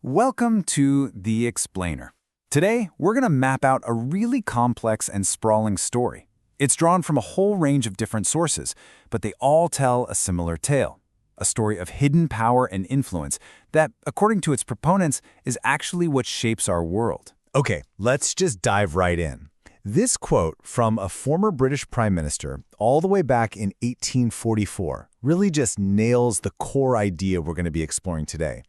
Welcome to The Explainer. Today, we're going to map out a really complex and sprawling story. It's drawn from a whole range of different sources, but they all tell a similar tale. A story of hidden power and influence that, according to its proponents, is actually what shapes our world. Okay, let's just dive right in. This quote from a former British Prime Minister all the way back in 1844 really just nails the core idea we're going to be exploring today.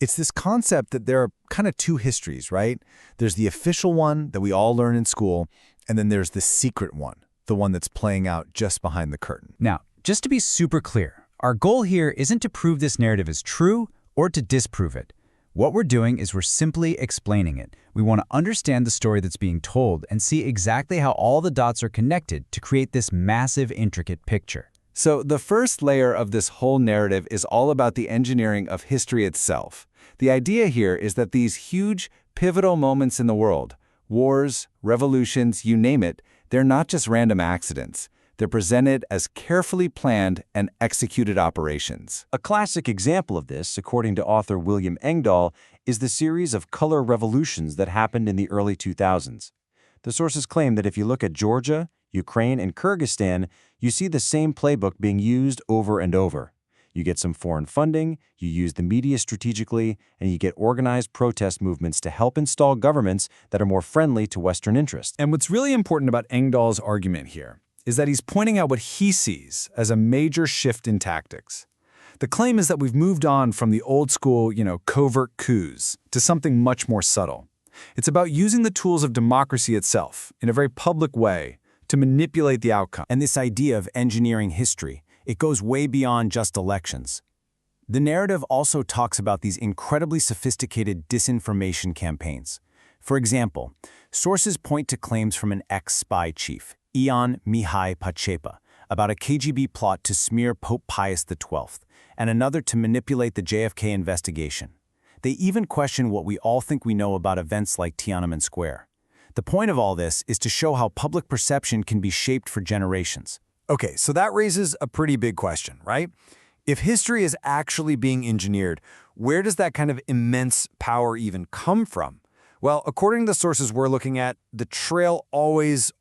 It's this concept that there are kind of two histories, right? There's the official one that we all learn in school, and then there's the secret one, the one that's playing out just behind the curtain. Now, just to be super clear, our goal here isn't to prove this narrative is true or to disprove it. What we're doing is we're simply explaining it. We want to understand the story that's being told and see exactly how all the dots are connected to create this massive, intricate picture. So the first layer of this whole narrative is all about the engineering of history itself. The idea here is that these huge, pivotal moments in the world, wars, revolutions, you name it, they're not just random accidents. They're presented as carefully planned and executed operations. A classic example of this, according to author William Engdahl, is the series of color revolutions that happened in the early 2000s. The sources claim that if you look at Georgia, Ukraine, and Kyrgyzstan, you see the same playbook being used over and over. You get some foreign funding, you use the media strategically, and you get organized protest movements to help install governments that are more friendly to Western interests. And what's really important about Engdahl's argument here is that he's pointing out what he sees as a major shift in tactics. The claim is that we've moved on from the old school, covert coups to something much more subtle. It's about using the tools of democracy itself in a very public way to manipulate the outcome. And this idea of engineering history, it goes way beyond just elections. The narrative also talks about these incredibly sophisticated disinformation campaigns. For example, sources point to claims from an ex-spy chief, Ion Mihai Pacepa, about a KGB plot to smear Pope Pius XII, and another to manipulate the JFK investigation. They even question what we all think we know about events like Tiananmen Square. The point of all this is to show how public perception can be shaped for generations. Okay, so that raises a pretty big question, right? If history is actually being engineered, where does that kind of immense power even come from? Well, according to the sources we're looking at, the trail always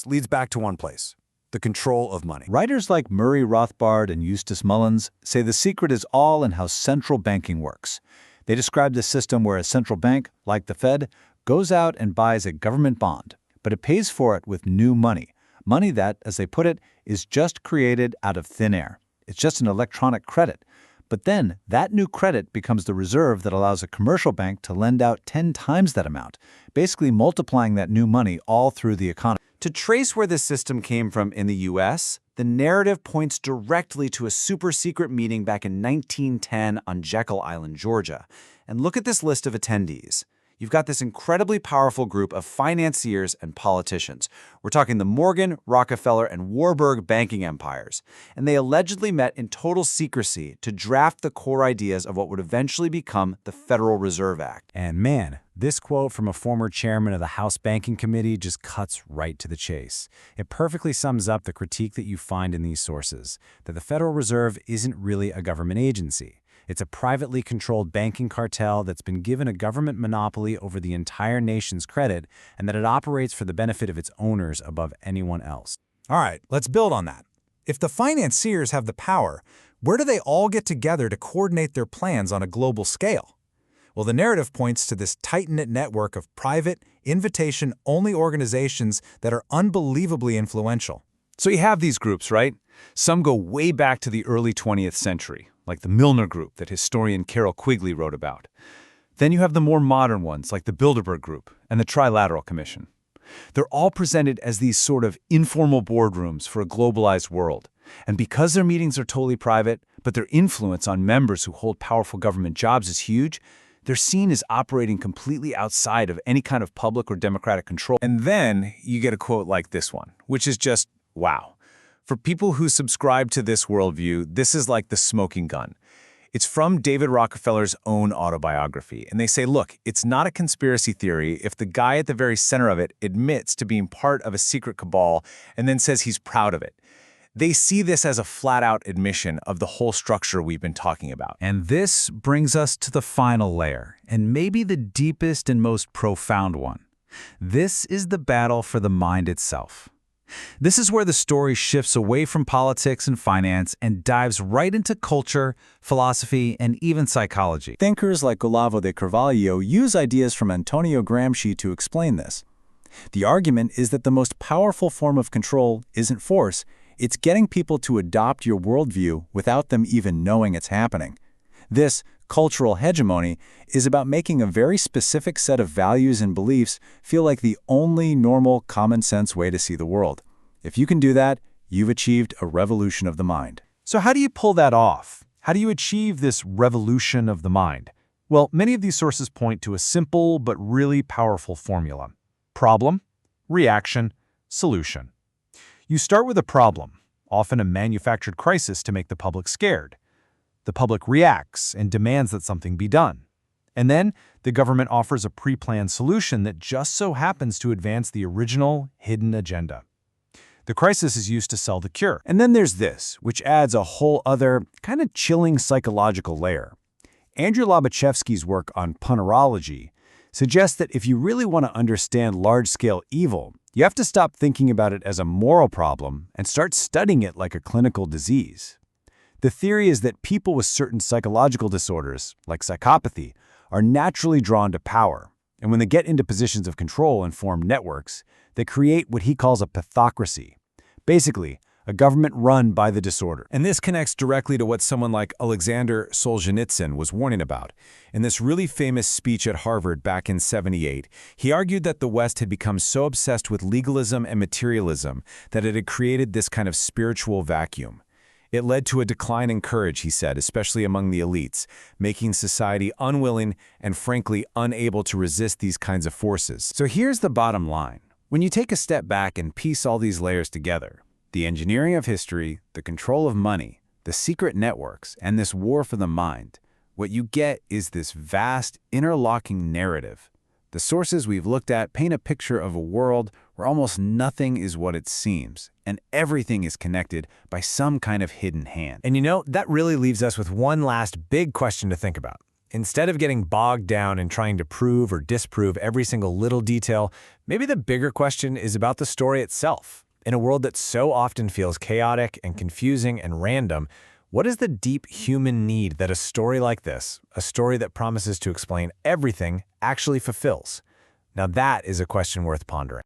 leads back to one place: the control of money. Writers like Murray Rothbard and Eustace Mullins say the secret is all in how central banking works. They describe the system where a central bank, like the Fed, goes out and buys a government bond, but it pays for it with new money. Money that, as they put it, is just created out of thin air. It's just an electronic credit. But then that new credit becomes the reserve that allows a commercial bank to lend out 10 times that amount, basically multiplying that new money all through the economy. To trace where this system came from in the U.S., the narrative points directly to a super-secret meeting back in 1910 on Jekyll Island, Georgia. And look at this list of attendees. You've got this incredibly powerful group of financiers and politicians. We're talking the Morgan, Rockefeller, and Warburg banking empires. And they allegedly met in total secrecy to draft the core ideas of what would eventually become the Federal Reserve Act. And man, this quote from a former chairman of the House Banking Committee just cuts right to the chase. It perfectly sums up the critique that you find in these sources, that the Federal Reserve isn't really a government agency. It's a privately controlled banking cartel that's been given a government monopoly over the entire nation's credit, and that it operates for the benefit of its owners above anyone else. All right, let's build on that. If the financiers have the power, where do they all get together to coordinate their plans on a global scale? Well, the narrative points to this tight-knit network of private, invitation-only organizations that are unbelievably influential. So you have these groups, right? Some go way back to the early 20th century, like the Milner Group that historian Carol Quigley wrote about. Then you have the more modern ones, like the Bilderberg Group and the Trilateral Commission. They're all presented as these sort of informal boardrooms for a globalized world. And because their meetings are totally private, but their influence on members who hold powerful government jobs is huge, they're seen as operating completely outside of any kind of public or democratic control. And then you get a quote like this one, which is just, wow. For people who subscribe to this worldview, this is like the smoking gun. It's from David Rockefeller's own autobiography, and they say, look, it's not a conspiracy theory if the guy at the very center of it admits to being part of a secret cabal and then says he's proud of it. They see this as a flat-out admission of the whole structure we've been talking about. And this brings us to the final layer, and maybe the deepest and most profound one. This is the battle for the mind itself. This is where the story shifts away from politics and finance and dives right into culture, philosophy, and even psychology. Thinkers like Olavo de Carvalho use ideas from Antonio Gramsci to explain this. The argument is that the most powerful form of control isn't force, it's getting people to adopt your worldview without them even knowing it's happening. This cultural hegemony is about making a very specific set of values and beliefs feel like the only normal, common-sense way to see the world. If you can do that, you've achieved a revolution of the mind. So how do you pull that off? How do you achieve this revolution of the mind? Well, many of these sources point to a simple but really powerful formula. Problem, reaction, solution. You start with a problem, often a manufactured crisis to make the public scared. The public reacts and demands that something be done. And then the government offers a pre-planned solution that just so happens to advance the original hidden agenda. The crisis is used to sell the cure. And then there's this, which adds a whole other kind of chilling psychological layer. Andrew Lobachevsky's work on ponerology suggests that if you really want to understand large-scale evil, you have to stop thinking about it as a moral problem and start studying it like a clinical disease. The theory is that people with certain psychological disorders, like psychopathy, are naturally drawn to power, and when they get into positions of control and form networks, they create what he calls a pathocracy. Basically, a government run by the disorder. And this connects directly to what someone like Alexander Solzhenitsyn was warning about. In this really famous speech at Harvard back in '78, he argued that the West had become so obsessed with legalism and materialism that it had created this kind of spiritual vacuum. It led to a decline in courage, he said, especially among the elites, making society unwilling and frankly unable to resist these kinds of forces. So here's the bottom line. When you take a step back and piece all these layers together, the engineering of history, the control of money, the secret networks, and this war for the mind, what you get is this vast, interlocking narrative. The sources we've looked at paint a picture of a world where almost nothing is what it seems, and everything is connected by some kind of hidden hand. And you know, that really leaves us with one last big question to think about. Instead of getting bogged down in trying to prove or disprove every single little detail, maybe the bigger question is about the story itself. In a world that so often feels chaotic and confusing and random, what is the deep human need that a story like this, a story that promises to explain everything, actually fulfills? Now that is a question worth pondering.